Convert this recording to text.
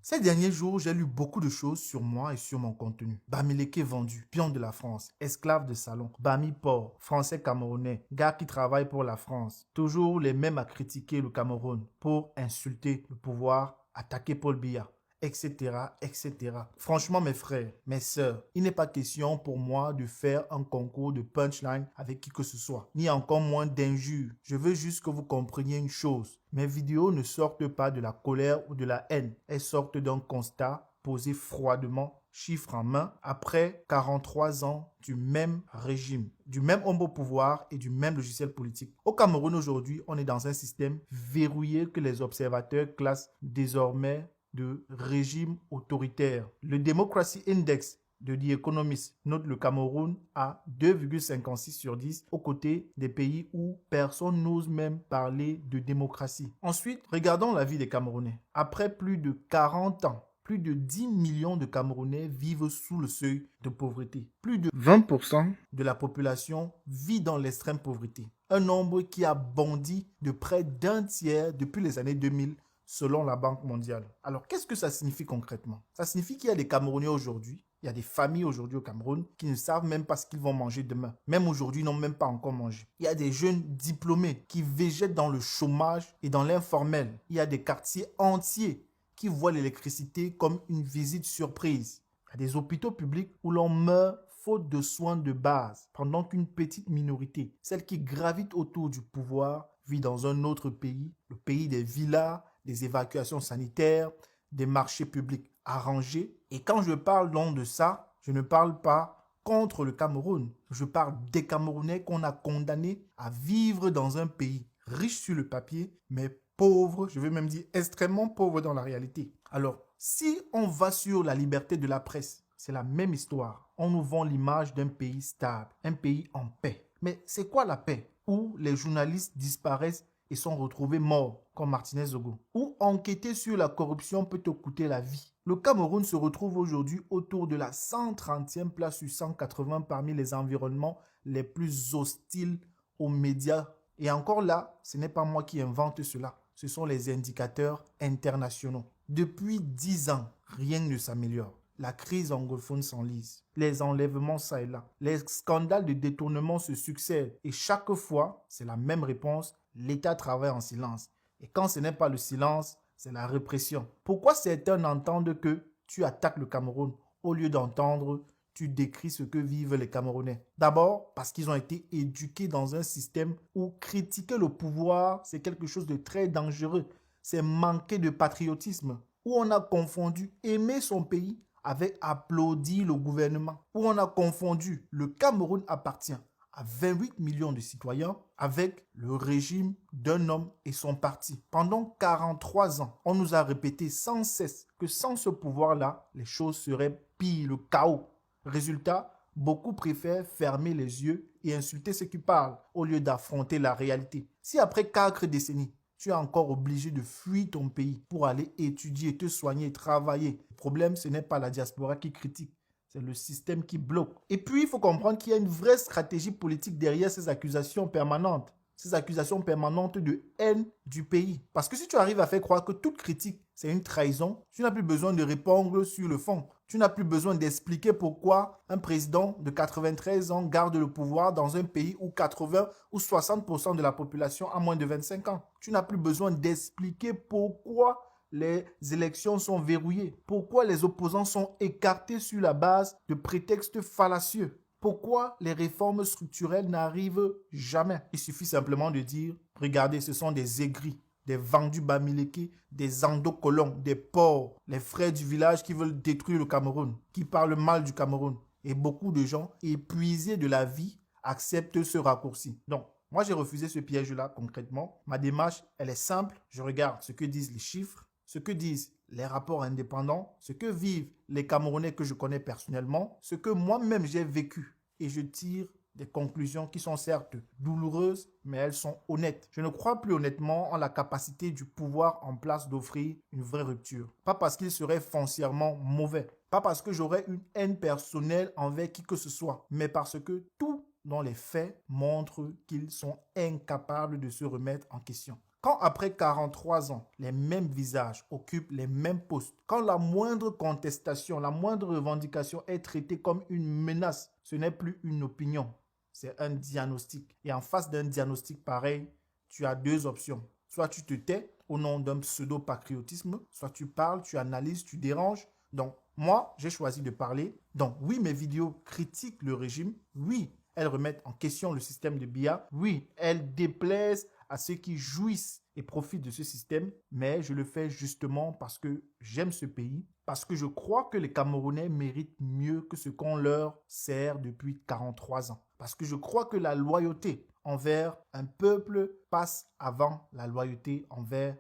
Ces derniers jours, j'ai lu beaucoup de choses sur moi et sur mon contenu. Bamileke vendu, pion de la France, esclave de salon, Bami Port, français camerounais, gars qui travaille pour la France. Toujours les mêmes à critiquer le Cameroun pour insulter le pouvoir, attaquer Paul Biya, etc., etc. Franchement, mes frères, mes sœurs, il n'est pas question pour moi de faire un concours de punchline avec qui que ce soit, ni encore moins d'injures. Je veux juste que vous compreniez une chose. Mes vidéos ne sortent pas de la colère ou de la haine. Elles sortent d'un constat posé froidement, chiffre en main, après 43 ans du même régime, du même homme au pouvoir et du même logiciel politique. Au Cameroun aujourd'hui, on est dans un système verrouillé que les observateurs classent désormais de régime autoritaire. Le Democracy Index de The Economist note le Cameroun à 2,56 sur 10 aux côtés des pays où personne n'ose même parler de démocratie. Ensuite, regardons la vie des Camerounais. Après plus de 40 ans, plus de 10 millions de Camerounais vivent sous le seuil de pauvreté. Plus de 20% de la population vit dans l'extrême pauvreté. Un nombre qui a bondi de près d'un tiers depuis les années 2000 selon la Banque mondiale. Alors, qu'est-ce que ça signifie concrètement? Ça signifie qu'il y a des Camerounais aujourd'hui, il y a des familles aujourd'hui au Cameroun qui ne savent même pas ce qu'ils vont manger demain. Même aujourd'hui, ils n'ont même pas encore mangé. Il y a des jeunes diplômés qui végètent dans le chômage et dans l'informel. Il y a des quartiers entiers qui voient l'électricité comme une visite surprise. Il y a des hôpitaux publics où l'on meurt faute de soins de base, pendant qu'une petite minorité, celle qui gravite autour du pouvoir, vit dans un autre pays, le pays des villas, des évacuations sanitaires, des marchés publics arrangés. Et quand je parle donc de ça, je ne parle pas contre le Cameroun. Je parle des Camerounais qu'on a condamnés à vivre dans un pays riche sur le papier, mais pauvre, je vais même dire extrêmement pauvre dans la réalité. Alors, si on va sur la liberté de la presse, c'est la même histoire. On nous vend l'image d'un pays stable, un pays en paix. Mais c'est quoi la paix? Où les journalistes disparaissent et sont retrouvés morts, comme Martinez Zogo. Où enquêter sur la corruption peut te coûter la vie. Le Cameroun se retrouve aujourd'hui autour de la 130e place sur 180 parmi les environnements les plus hostiles aux médias. Et encore là, ce n'est pas moi qui invente cela. Ce sont les indicateurs internationaux. Depuis 10 ans, rien ne s'améliore. La crise anglophone s'enlise. Les enlèvements ça et là. Les scandales de détournement se succèdent. Et chaque fois, c'est la même réponse. L'État travaille en silence. Et quand ce n'est pas le silence, c'est la répression. Pourquoi certains entendent que tu attaques le Cameroun au lieu d'entendre tu décris ce que vivent les Camerounais? D'abord, parce qu'ils ont été éduqués dans un système où critiquer le pouvoir, c'est quelque chose de très dangereux. C'est manquer de patriotisme. Où on a confondu aimer son pays avec applaudir le gouvernement. Où on a confondu le Cameroun appartient à 28 millions de citoyens avec le régime d'un homme et son parti. Pendant 43 ans, on nous a répété sans cesse que sans ce pouvoir-là, les choses seraient pires, le chaos. Résultat, beaucoup préfèrent fermer les yeux et insulter ceux qui parlent au lieu d'affronter la réalité. Si après 4 décennies, tu es encore obligé de fuir ton pays pour aller étudier, te soigner, travailler. Le problème, ce n'est pas la diaspora qui critique, c'est le système qui bloque. Et puis, il faut comprendre qu'il y a une vraie stratégie politique derrière ces accusations permanentes. Ces accusations permanentes de haine du pays. Parce que si tu arrives à faire croire que toute critique, c'est une trahison, tu n'as plus besoin de répondre sur le fond. Tu n'as plus besoin d'expliquer pourquoi un président de 93 ans garde le pouvoir dans un pays où 80 ou 60% de la population a moins de 25 ans. Tu n'as plus besoin d'expliquer pourquoi les élections sont verrouillées, pourquoi les opposants sont écartés sur la base de prétextes fallacieux. Pourquoi les réformes structurelles n'arrivent jamais? Il suffit simplement de dire, regardez, ce sont des aigris, des vendus bamileke, des endocolons, des porcs, les frères du village qui veulent détruire le Cameroun, qui parlent mal du Cameroun. Et beaucoup de gens épuisés de la vie acceptent ce raccourci. Donc, moi, j'ai refusé ce piège-là concrètement. Ma démarche, elle est simple. Je regarde ce que disent les chiffres, ce que disent les rapports indépendants, ce que vivent les Camerounais que je connais personnellement, ce que moi-même j'ai vécu. Et je tire des conclusions qui sont certes douloureuses, mais elles sont honnêtes. Je ne crois plus honnêtement en la capacité du pouvoir en place d'offrir une vraie rupture. Pas parce qu'il serait foncièrement mauvais, pas parce que j'aurais une haine personnelle envers qui que ce soit, mais parce que tout dans les faits montre qu'ils sont incapables de se remettre en question. Quand après 43 ans, les mêmes visages occupent les mêmes postes, quand la moindre contestation, la moindre revendication est traitée comme une menace, ce n'est plus une opinion, c'est un diagnostic. Et en face d'un diagnostic pareil, tu as deux options. Soit tu te tais au nom d'un pseudo-patriotisme, soit tu parles, tu analyses, tu déranges. Donc, moi, j'ai choisi de parler. Donc, oui, mes vidéos critiquent le régime. Oui, elles remettent en question le système de Biya. Oui, elles déplaisent à ceux qui jouissent et profitent de ce système. Mais je le fais justement parce que j'aime ce pays, parce que je crois que les Camerounais méritent mieux que ce qu'on leur sert depuis 43 ans. Parce que je crois que la loyauté envers un peuple passe avant la loyauté envers